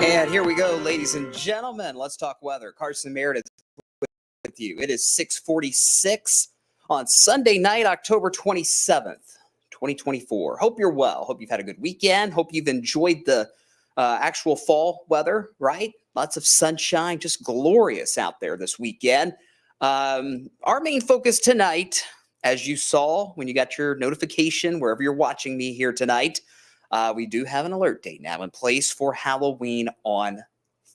And here we go, ladies and gentlemen. Let's talk weather. Carson Meredith with you. It is 6:46 on Sunday night, October 27th, 2024. Hope you're well. Hope you've had a good weekend. Hope you've enjoyed the actual fall weather, right? Lots of sunshine, just glorious out there this weekend. Our main focus tonight, as you saw when you got your notification, wherever you're watching me here tonight, we do have an alert date now in place for Halloween on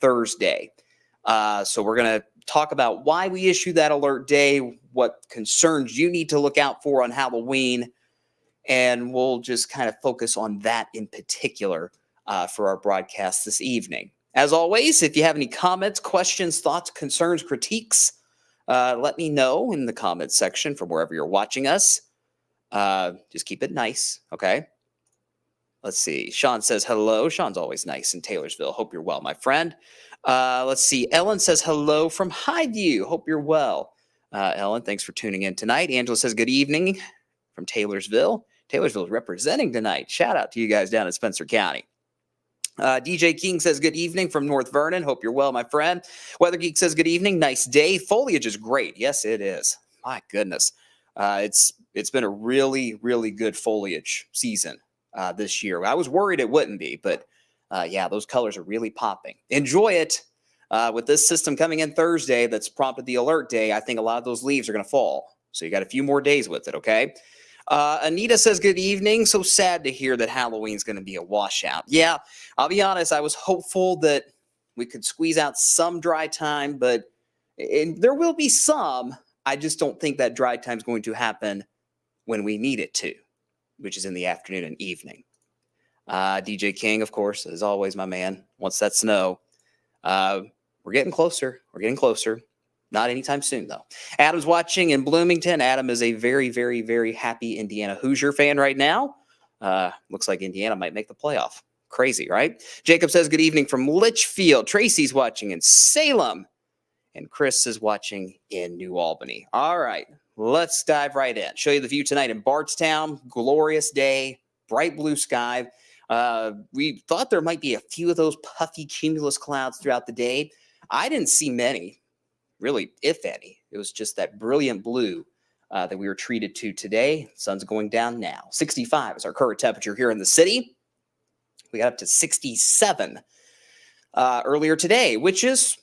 Thursday. So we're going to talk about why we issue that alert day, what concerns you need to look out for on Halloween, and we'll just kind of focus on that in particular for our broadcast this evening. As always, if you have any comments, questions, thoughts, concerns, critiques, let me know in the comments section from wherever you're watching us. Just keep it nice, okay? Let's see. Sean says hello. Sean's always nice in Taylorsville. Hope you're well, my friend. Let's see. Ellen says hello from Highview. Hope you're well. Ellen, thanks for tuning in tonight. Angela says good evening from Taylorsville. Taylorsville is representing tonight. Shout out to you guys down in Spencer County. DJ King says good evening from North Vernon. Hope you're well, my friend. Weather Geek says good evening. Nice day. Foliage is great. Yes, it is. My goodness. It's been a really, really good foliage season this year. I was worried it wouldn't be, but yeah, those colors are really popping. Enjoy it. With this system coming in Thursday that's prompted the alert day, I think a lot of those leaves are going to fall. So you got a few more days with it, okay? Anita says, good evening. So sad to hear that Halloween's going to be a washout. Yeah, I'll be honest. I was hopeful that we could squeeze out some dry time, but there will be some. I just don't think that dry time is going to happen when we need it to, which is in the afternoon and evening. DJ King, of course, as always, my man, wants that snow. We're getting closer. We're getting closer. Not anytime soon, though. Adam's watching in Bloomington. Adam is a very, very, very happy Indiana Hoosier fan right now. Looks like Indiana might make the playoff. Crazy, right? Jacob says good evening from Litchfield. Tracy's watching in Salem. And Chris is watching in New Albany. All right, let's dive right in. Show you the view tonight in Bardstown. Glorious day, bright blue sky. We thought there might be a few of those puffy cumulus clouds throughout the day. I didn't see many, really, if any. It was just that brilliant blue that we were treated to today. Sun's going down now. 65 is our current temperature here in the city. We got up to 67 earlier today, which is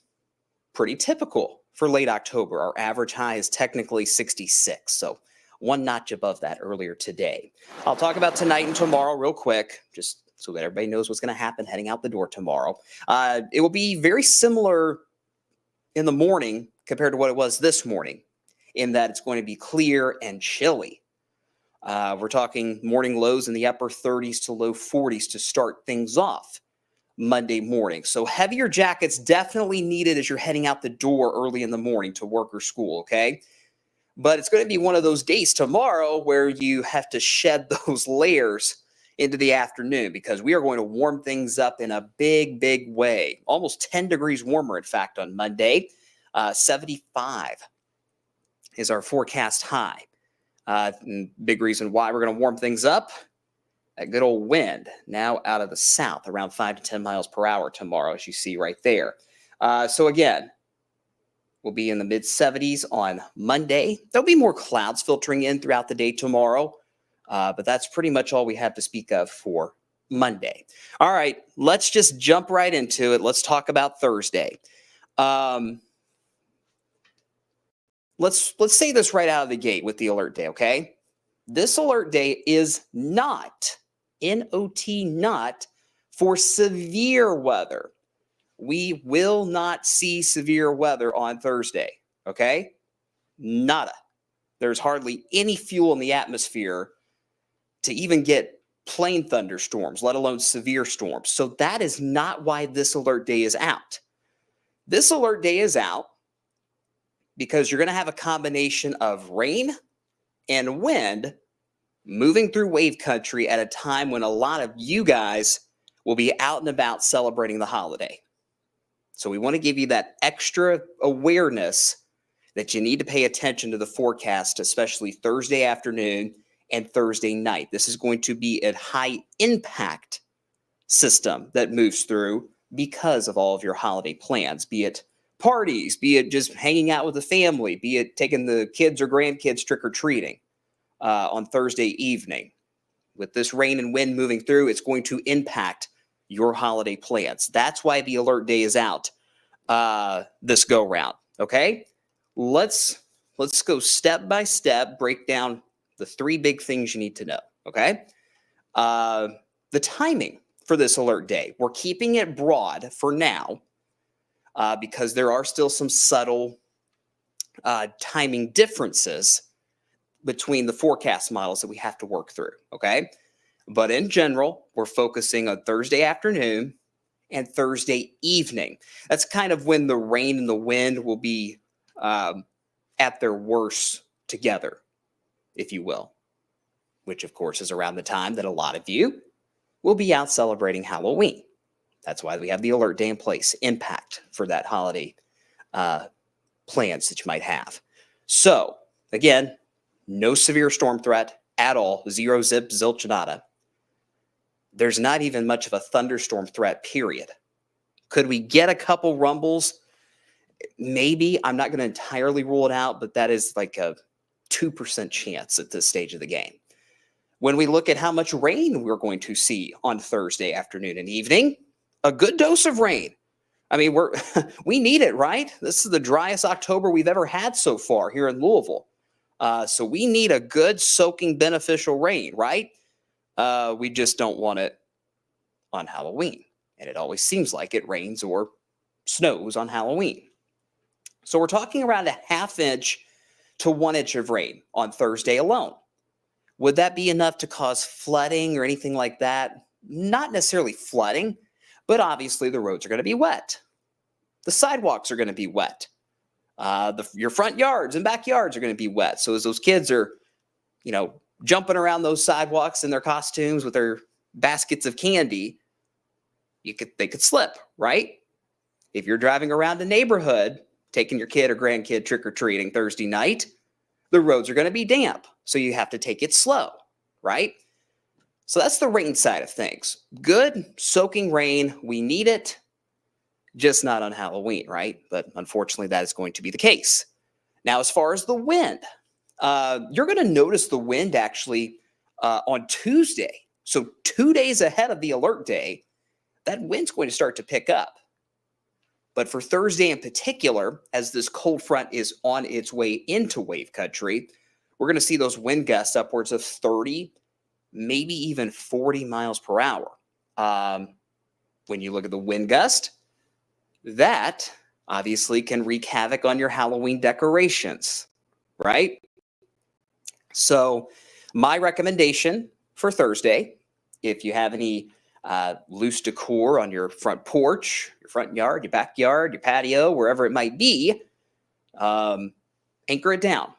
pretty typical for late October. Our average high is technically 66, so one notch above that earlier today. I'll talk about tonight and tomorrow real quick, just so that everybody knows what's going to happen heading out the door tomorrow. It will be very similar in the morning compared to what it was this morning, in that it's going to be clear and chilly. We're talking morning lows in the upper 30s to low 40s to start things off Monday morning. So heavier jackets definitely needed as you're heading out the door early in the morning to work or school, okay? But it's going to be one of those days tomorrow where you have to shed those layers into the afternoon, because we are going to warm things up in a big, big way. Almost 10 degrees warmer, in fact, on Monday. 75 is our forecast high. Big reason why we're going to warm things up. That good old wind now out of the south, around 5 to 10 miles per hour tomorrow, as you see right there. So again, we'll be in the mid 70s on Monday. There'll be more clouds filtering in throughout the day tomorrow, but that's pretty much all we have to speak of for Monday. All right, let's just jump right into it. Let's talk about Thursday. Let's say this right out of the gate with the alert day, okay? This alert day is not, N-O-T, not, for severe weather. We will not see severe weather on Thursday, okay? Nada. There's hardly any fuel in the atmosphere to even get plain thunderstorms, let alone severe storms. So that is not why this alert day is out. This alert day is out because you're going to have a combination of rain and wind moving through wave country at a time when a lot of you guys will be out and about celebrating the holiday. So we want to give you that extra awareness that you need to pay attention to the forecast, especially Thursday afternoon and Thursday night. This is going to be a high impact system that moves through because of all of your holiday plans, be it parties, be it just hanging out with the family, be it taking the kids or grandkids trick-or-treating on Thursday evening. With this rain and wind moving through, it's going to impact your holiday plans. That's why the alert day is out this go round. Okay, let's go step by step, break down the three big things you need to know. Okay, the timing for this alert day, we're keeping it broad for now because there are still some subtle timing differences between the forecast models that we have to work through. Okay, but in general, we're focusing on Thursday afternoon and Thursday evening. That's kind of when the rain and the wind will be at their worst together, if you will, which of course is around the time that a lot of you will be out celebrating Halloween. That's why we have the alert day in place, impact for that holiday plans that you might have. So again, no severe storm threat at all, zero, zip, zilch, nada. There's not even much of a thunderstorm threat, period. Could we get a couple rumbles? Maybe. I'm not going to entirely rule it out, but that is like a 2% chance at this stage of the game. When we look at how much rain we're going to see on Thursday afternoon and evening, a good dose of rain. I mean, we need it, right? This is the driest October we've ever had so far here in Louisville. So we need a good soaking beneficial rain, right? We just don't want it on Halloween. And it always seems like it rains or snows on Halloween. So we're talking around a ½ inch to 1 inch of rain on Thursday alone. Would that be enough to cause flooding or anything like that? Not necessarily flooding, but obviously the roads are going to be wet. The sidewalks are going to be wet. Your front yards and backyards are going to be wet. So as those kids are, jumping around those sidewalks in their costumes with their baskets of candy, they could slip, right? If you're driving around a neighborhood, taking your kid or grandkid trick-or-treating Thursday night, the roads are going to be damp. So you have to take it slow, right? So that's the rain side of things. Good soaking rain. We need it, just not on Halloween, right? But unfortunately, that is going to be the case. Now, as far as the wind, you're going to notice the wind actually on Tuesday. So 2 days ahead of the alert day, that wind's going to start to pick up. But for Thursday in particular, as this cold front is on its way into wave country, we're going to see those wind gusts upwards of 30, maybe even 40 miles per hour. When you look at the wind gust, that obviously can wreak havoc on your Halloween decorations, right? So my recommendation for Thursday, if you have any loose decor on your front porch, your front yard, your backyard, your patio, wherever it might be, anchor it down.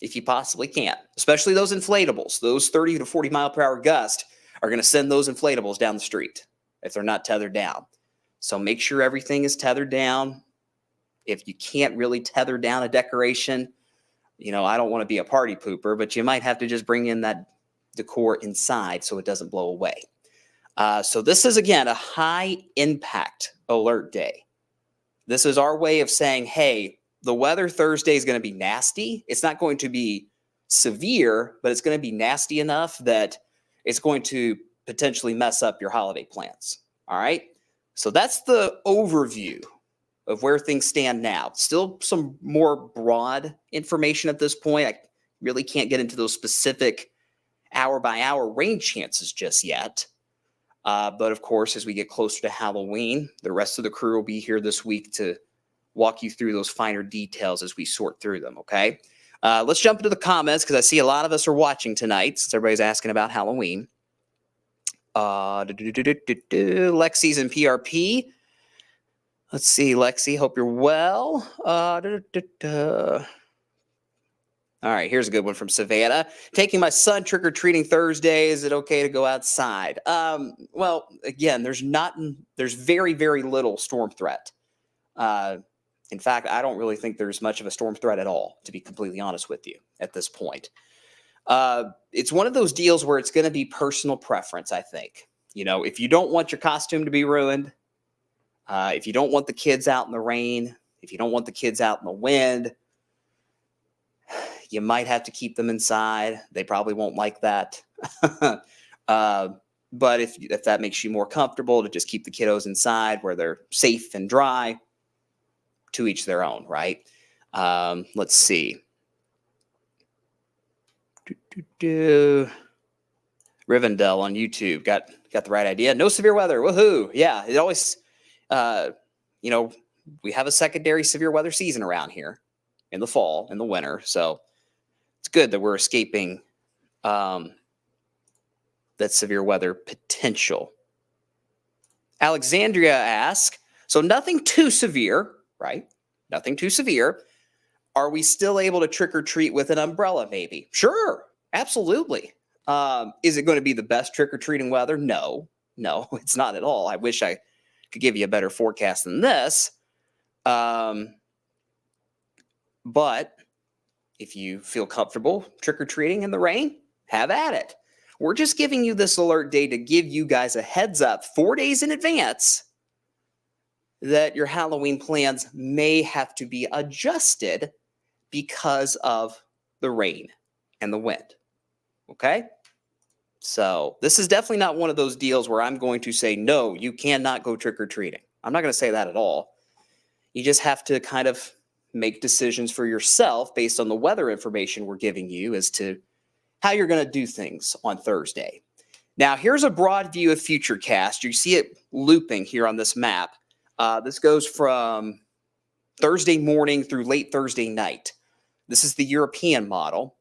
if you possibly can, especially those inflatables. Those 30 to 40 mile per hour gusts are going to send those inflatables down the street if they're not tethered down. So make sure everything is tethered down. If you can't really tether down a decoration, I don't want to be a party pooper, but you might have to just bring in that decor inside so it doesn't blow away. So this is, again, a high impact alert day. This is our way of saying, hey, the weather Thursday is going to be nasty. It's not going to be severe, but it's going to be nasty enough that it's going to potentially mess up your holiday plans. All right. So that's the overview of where things stand now. Still some more broad information at this point. I really can't get into those specific hour by hour rain chances just yet. But of course, as we get closer to Halloween, the rest of the crew will be here this week to walk you through those finer details as we sort through them. Okay. Let's jump into the comments because I see a lot of us are watching tonight since everybody's asking about Halloween. Lexi's in PRP. Let's see, Lexi, hope you're well. All right, here's a good one from Savannah. Taking my son trick-or-treating Thursday. Is it okay to go outside? Well, again, there's very, very little storm threat. In fact, I don't really think there's much of a storm threat at all, to be completely honest with you at this point. It's one of those deals where it's going to be personal preference, I think. If you don't want your costume to be ruined, if you don't want the kids out in the rain, if you don't want the kids out in the wind, you might have to keep them inside. They probably won't like that. But if that makes you more comfortable to just keep the kiddos inside where they're safe and dry, to each their own, right? Let's see. Rivendell on YouTube got the right idea. No severe weather. Woohoo. Yeah, it always, we have a secondary severe weather season around here in the fall, in the winter. So it's good that we're escaping that severe weather potential. Alexandria asks, so nothing too severe, right? Nothing too severe. Are we still able to trick or treat with an umbrella, maybe? Sure, absolutely. Is it going to be the best trick or treating weather? No, it's not at all. I wish I could give you a better forecast than this. But if you feel comfortable trick or treating in the rain, have at it. We're just giving you this alert day to give you guys a heads up 4 days in advance that your Halloween plans may have to be adjusted because of the rain and the wind. Okay? So this is definitely not one of those deals where I'm going to say, no, you cannot go trick-or-treating. I'm not going to say that at all. You just have to kind of make decisions for yourself based on the weather information we're giving you as to how you're going to do things on Thursday. Now, here's a broad view of Futurecast. You see it looping here on this map. This goes from Thursday morning through late Thursday night. This is the European model,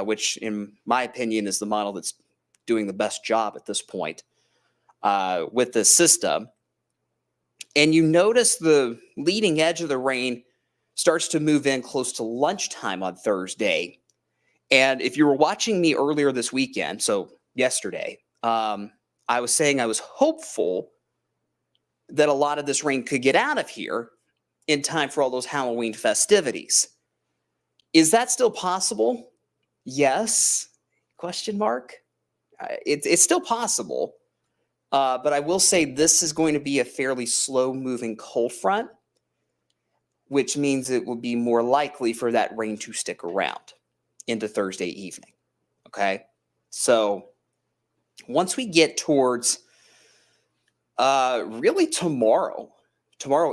which in my opinion is the model that's doing the best job at this point with this system. And you notice the leading edge of the rain starts to move in close to lunchtime on Thursday. And if you were watching me earlier this weekend, so yesterday, I was saying I was hopeful that a lot of this rain could get out of here in time for all those Halloween festivities. Is that still possible? Yes. Question mark. It's still possible. But I will say this is going to be a fairly slow-moving cold front, which means it will be more likely for that rain to stick around into Thursday evening. Okay? So once we get towards really tomorrow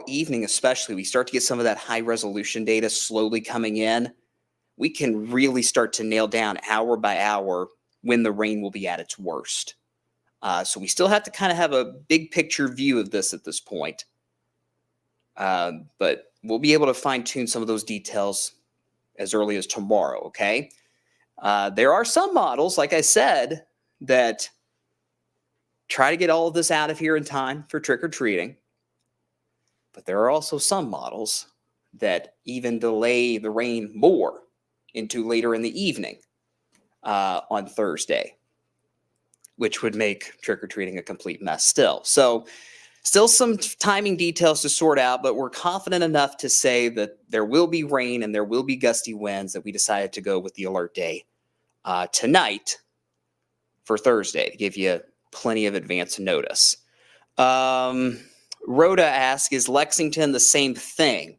evening especially, we start to get some of that high-resolution data slowly coming in. We can really start to nail down hour by hour when the rain will be at its worst. So we still have to kind of have a big picture view of this at this point. But we'll be able to fine-tune some of those details as early as tomorrow, okay? There are some models, like I said, that try to get all of this out of here in time for trick-or-treating. But there are also some models that even delay the rain more into later in the evening on Thursday, which would make trick-or-treating a complete mess still. So still some timing details to sort out, but we're confident enough to say that there will be rain and there will be gusty winds that we decided to go with the alert day tonight for Thursday to give you plenty of advance notice. Rhoda asks, is Lexington the same thing?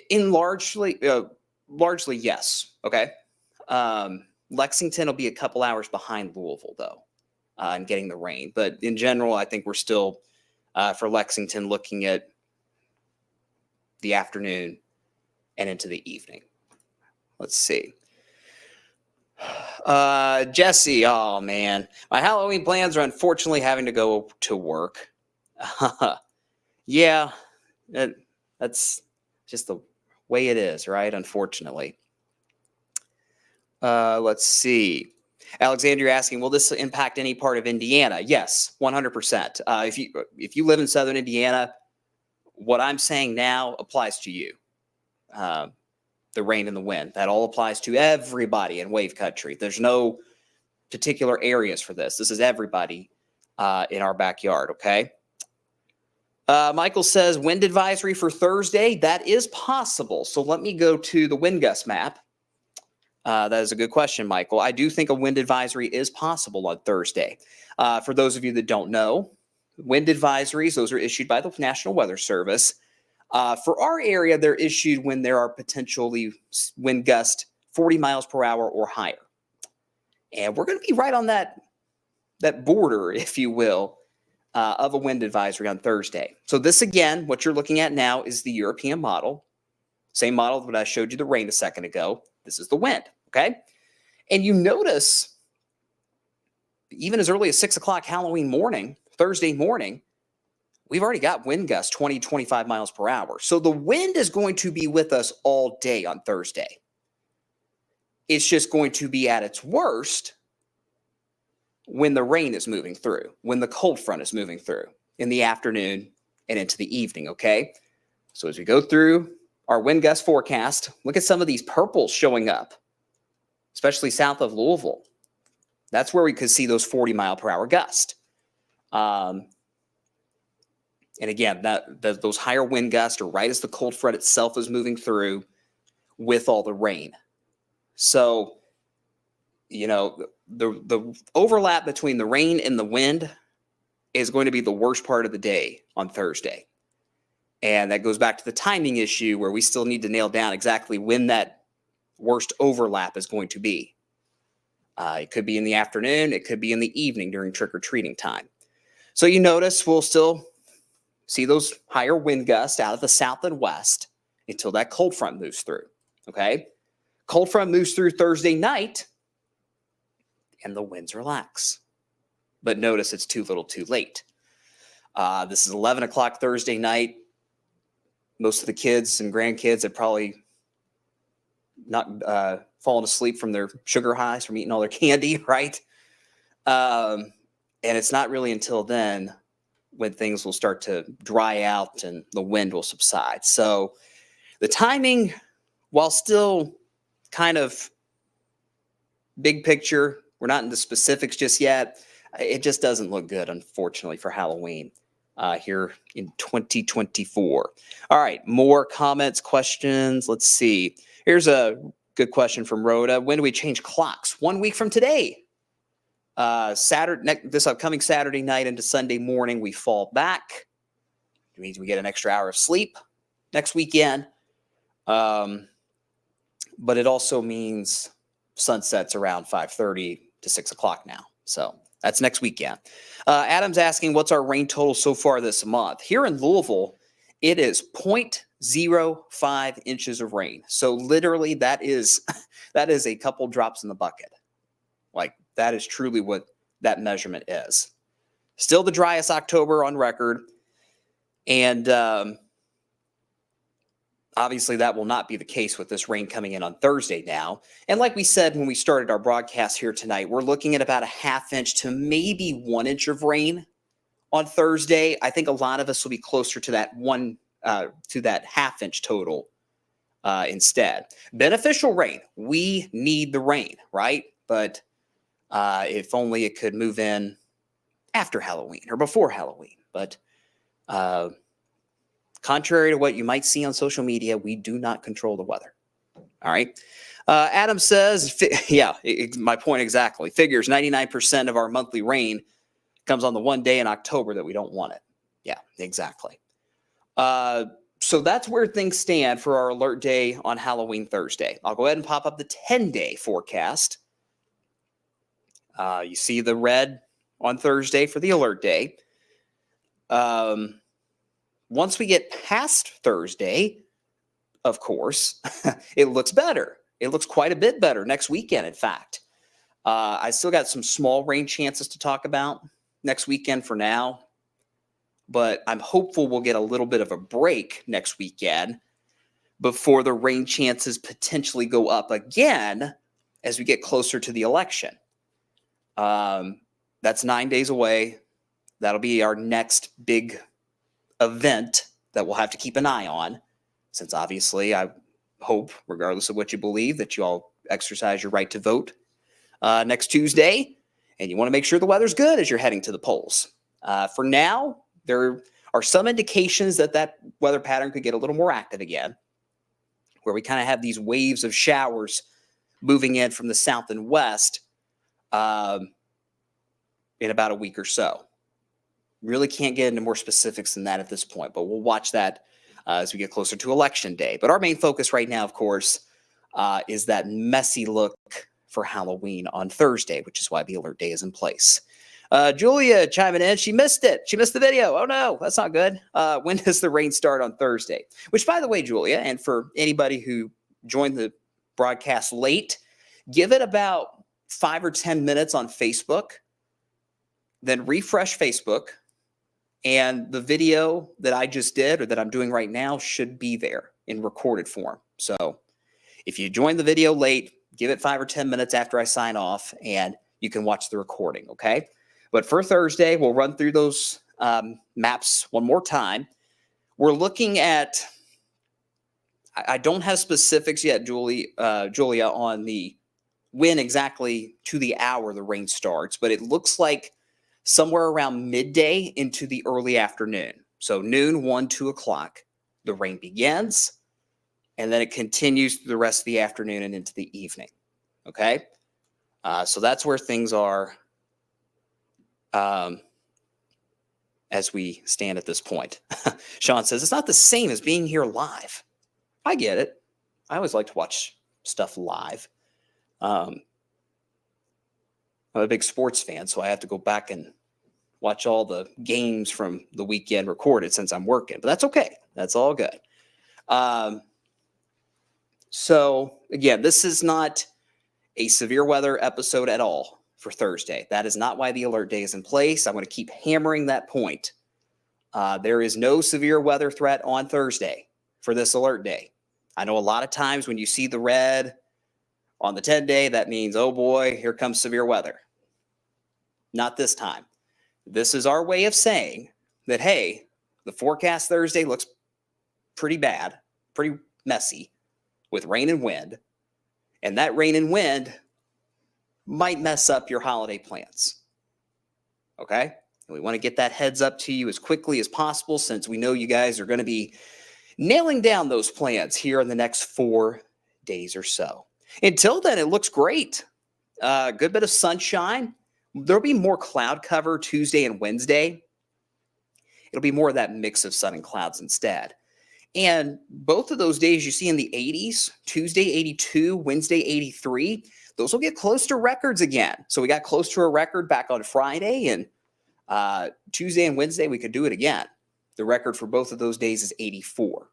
In largely, yes. Okay. Lexington will be a couple hours behind Louisville, though, in getting the rain. But in general, I think we're still, for Lexington, looking at the afternoon and into the evening. Let's see. Jesse, oh, man. My Halloween plans are unfortunately having to go to work. Yeah, that's just the way it is, right? Unfortunately. Let's see. Alexandria asking, will this impact any part of Indiana? Yes, 100%. If you live in Southern Indiana, what I'm saying now applies to you. The rain and the wind, that all applies to everybody in Wave Country. There's no particular areas for this. This is everybody in our backyard, okay? Michael says, wind advisory for Thursday. That is possible. So let me go to the wind gust map. That is a good question, Michael. I do think a wind advisory is possible on Thursday. For those of you that don't know, wind advisories, those are issued by the National Weather Service. For our area, they're issued when there are potentially wind gusts 40 miles per hour or higher. And we're going to be right on that border, if you will, of a wind advisory on Thursday. So this, again, what you're looking at now is the European model. Same model that I showed you the rain a second ago. This is the wind, okay? And you notice, even as early as 6 o'clock Halloween morning, Thursday morning, we've already got wind gusts 20, 25 miles per hour. So the wind is going to be with us all day on Thursday. It's just going to be at its worst when the rain is moving through, when the cold front is moving through in the afternoon and into the evening, okay? So as we go through our wind gust forecast, look at some of these purples showing up, especially south of Louisville. That's where we could see those 40 mile per hour gusts. And again, those higher wind gusts are right as the cold front itself is moving through with all the rain. So, you know, the overlap between the rain and the wind is going to be the worst part of the day on Thursday. And that goes back to the timing issue where we still need to nail down exactly when that worst overlap is going to be. It could be in the afternoon. It could be in the evening during trick-or-treating time. So you notice we'll still see those higher wind gusts out of the south and west until that cold front moves through, okay? Cold front moves through Thursday night, and the winds relax. But notice it's too little too late. This is 11 o'clock Thursday night. Most of the kids and grandkids have probably not fallen asleep from their sugar highs from eating all their candy, right? And it's not really until then when things will start to dry out and the wind will subside. So the timing, while still kind of big picture, we're not into specifics just yet. It just doesn't look good, unfortunately, for Halloween here in 2024. All right, more comments, questions. Let's see. Here's a good question from Rhoda. When do we change clocks? 1 week from today. This upcoming Saturday night into Sunday morning, we fall back. It means we get an extra hour of sleep next weekend. But it also means sunsets around 5:30 to 6 o'clock now. So that's next weekend. Adam's asking, what's our rain total so far this month? Here in Louisville, it is 0.05 inches of rain. So literally that is a couple drops in the bucket. Like that is truly what that measurement is. Still the driest October on record. And obviously that will not be the case with this rain coming in on Thursday now. And like we said when we started our broadcast here tonight, we're looking at about a ½ inch to maybe 1 inch of rain on Thursday. I think a lot of us will be closer to that ½ inch total instead. Beneficial rain. We need the rain, right? But if only it could move in after Halloween or before Halloween. But contrary to what you might see on social media, we do not control the weather. All right. Adam says, yeah, my point exactly. Figures 99% of our monthly rain comes on the one day in October that we don't want it. Yeah, exactly. So that's where things stand for our alert day on Halloween Thursday. I'll go ahead and pop up the 10-day forecast. You see the red on Thursday for the alert day. Once we get past Thursday, of course, it looks better. It looks quite a bit better next weekend, in fact. I still got some small rain chances to talk about next weekend for now, but I'm hopeful we'll get a little bit of a break next weekend before the rain chances potentially go up again as we get closer to the election. That's 9 days away. That'll be our next big event that we'll have to keep an eye on, since obviously I hope, regardless of what you believe, that you all exercise your right to vote next Tuesday, and you want to make sure the weather's good as you're heading to the polls. For now, there are some indications that that weather pattern could get a little more active again, where we kind of have these waves of showers moving in from the south and west in about a week or so. Really can't get into more specifics than that at this point, but we'll watch that as we get closer to election day. But our main focus right now, of course, is that messy look for Halloween on Thursday, which is why the alert day is in place. Julia chiming in. She missed it. She missed the video. Oh, no, that's not good. When does the rain start on Thursday? Which, by the way, Julia, and for anybody who joined the broadcast late, give it about 5 or 10 minutes on Facebook, then refresh Facebook, and the video that I just did or that I'm doing right now should be there in recorded form. So if you join the video late, give it 5 or 10 minutes after I sign off, and you can watch the recording, okay? But for Thursday, we'll run through those maps one more time. We're looking at, I don't have specifics yet, Julia, on the when exactly to the hour the rain starts, but it looks like somewhere around midday into the early afternoon. So noon, 1, 2 o'clock, the rain begins, and then it continues through the rest of the afternoon and into the evening, okay? So that's where things are as we stand at this point. Sean says, it's not the same as being here live. I get it. I always like to watch stuff live. I'm a big sports fan, so I have to go back and watch all the games from the weekend recorded since I'm working. But that's okay. That's all good. So, again, this is not a severe weather episode at all for Thursday. That is not why the alert day is in place. I'm going to keep hammering that point. There is no severe weather threat on Thursday for this alert day. I know a lot of times when you see the red on the 10-day, that means, oh boy, here comes severe weather. Not this time. This is our way of saying that, hey, the forecast Thursday looks pretty bad, pretty messy with rain and wind. And that rain and wind might mess up your holiday plans. Okay? And we want to get that heads up to you as quickly as possible, since we know you guys are going to be nailing down those plans here in the next 4 days or so. Until then, it looks great. Good bit of sunshine. There'll be more cloud cover Tuesday and Wednesday. It'll be more of that mix of sun and clouds instead. And both of those days you see in the 80s, Tuesday 82, Wednesday 83, those will get close to records again. So we got close to a record back on Friday, and Tuesday and Wednesday we could do it again. The record for both of those days is 84.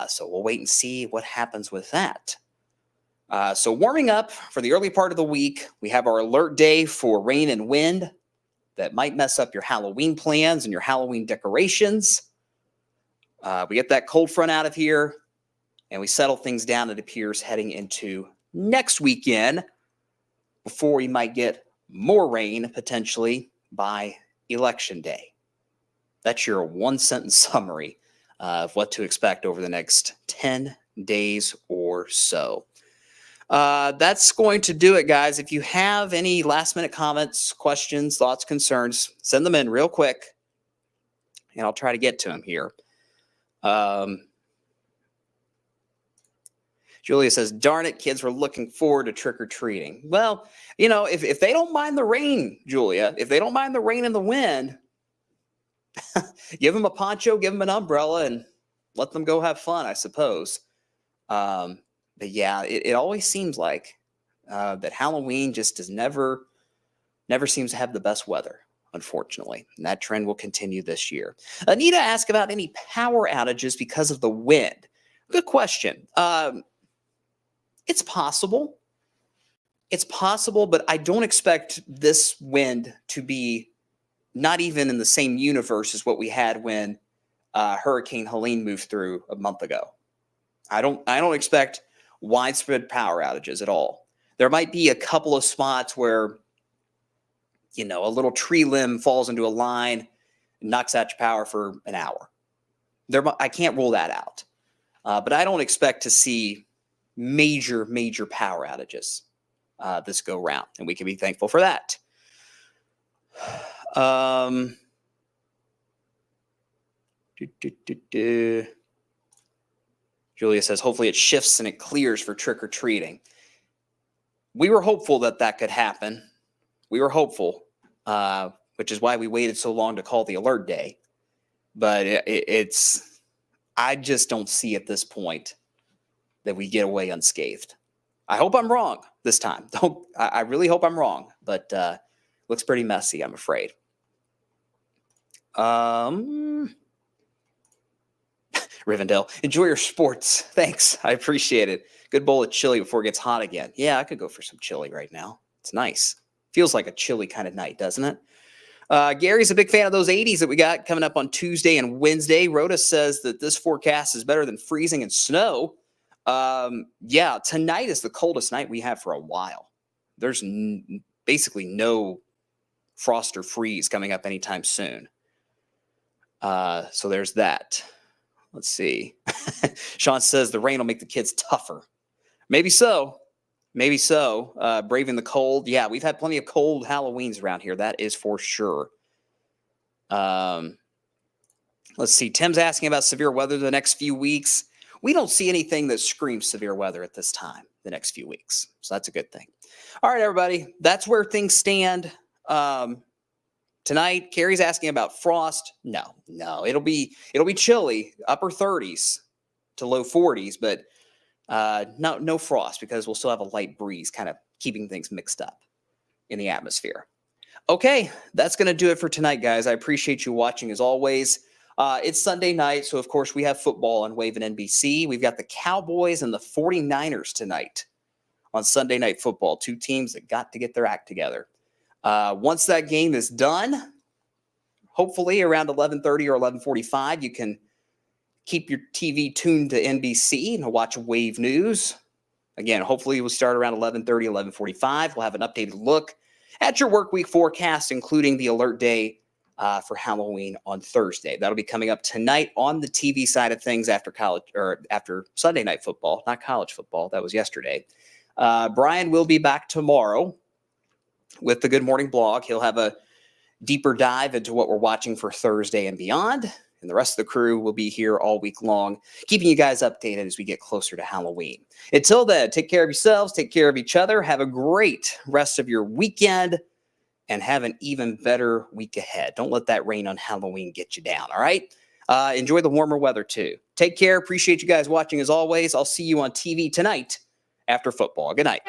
So we'll wait and see what happens with that. So warming up for the early part of the week, we have our alert day for rain and wind that might mess up your Halloween plans and your Halloween decorations. We get that cold front out of here, and we settle things down, it appears, heading into next weekend before we might get more rain potentially by Election Day. That's your one-sentence summary of what to expect over the next 10 days or so. That's going to do it, guys. If you have any last-minute comments, questions, thoughts, concerns, send them in real quick, and I'll try to get to them here. Julia says, darn it, kids were looking forward to trick-or-treating. Well, if they don't mind the rain, Julia, if they don't mind the rain and the wind, give them a poncho, give them an umbrella, and let them go have fun, I suppose. But yeah, it always seems like that Halloween just never seems to have the best weather, unfortunately. And that trend will continue this year. Anita asked about any power outages because of the wind. Good question. It's possible. It's possible, but I don't expect this wind to be not even in the same universe as what we had when Hurricane Helene moved through a month ago. I don't expect widespread power outages at all. There might be a couple of spots where, a little tree limb falls into a line and knocks out your power for an hour. I can't rule that out. But I don't expect to see major power outages this go round, and we can be thankful for that. Julia says, hopefully it shifts and it clears for trick-or-treating. We were hopeful that could happen. We were hopeful, which is why we waited so long to call the alert day. But I just don't see at this point that we get away unscathed. I hope I'm wrong this time. I really hope I'm wrong, but looks pretty messy, I'm afraid. Rivendell, enjoy your sports. Thanks. I appreciate it. Good bowl of chili before it gets hot again. Yeah, I could go for some chili right now. It's nice. Feels like a chilly kind of night, doesn't it? Gary's a big fan of those 80s that we got coming up on Tuesday and Wednesday. Rhoda says that this forecast is better than freezing and snow. Yeah, tonight is the coldest night we have for a while. There's basically no frost or freeze coming up anytime soon. So there's that. Let's see. Sean says the rain will make the kids tougher. Maybe so. Maybe so. Braving the cold. Yeah, we've had plenty of cold Halloweens around here. That is for sure. Let's see. Tim's asking about severe weather the next few weeks. We don't see anything that screams severe weather at this time the next few weeks. So that's a good thing. All right, everybody. That's where things stand. Tonight, Carrie's asking about frost. No. It'll be chilly, upper 30s to low 40s, but no frost because we'll still have a light breeze kind of keeping things mixed up in the atmosphere. Okay, that's going to do it for tonight, guys. I appreciate you watching as always. It's Sunday night, so of course we have football on Wave and NBC. We've got the Cowboys and the 49ers tonight on Sunday Night Football, two teams that got to get their act together. Once that game is done, hopefully around 11:30 or 11:45, you can keep your TV tuned to NBC and watch Wave News. Again, hopefully we'll start around 11:30, 11:45. We'll have an updated look at your work week forecast, including the alert day for Halloween on Thursday. That'll be coming up tonight on the TV side of things after Sunday Night Football, not college football. That was yesterday. Brian will be back tomorrow with the Good Morning Blog. He'll have a deeper dive into what we're watching for Thursday and beyond. And the rest of the crew will be here all week long, keeping you guys updated as we get closer to Halloween. Until then, take care of yourselves, take care of each other. Have a great rest of your weekend and have an even better week ahead. Don't let that rain on Halloween get you down, all right? Enjoy the warmer weather too. Take care. Appreciate you guys watching as always. I'll see you on TV tonight after football. Good night.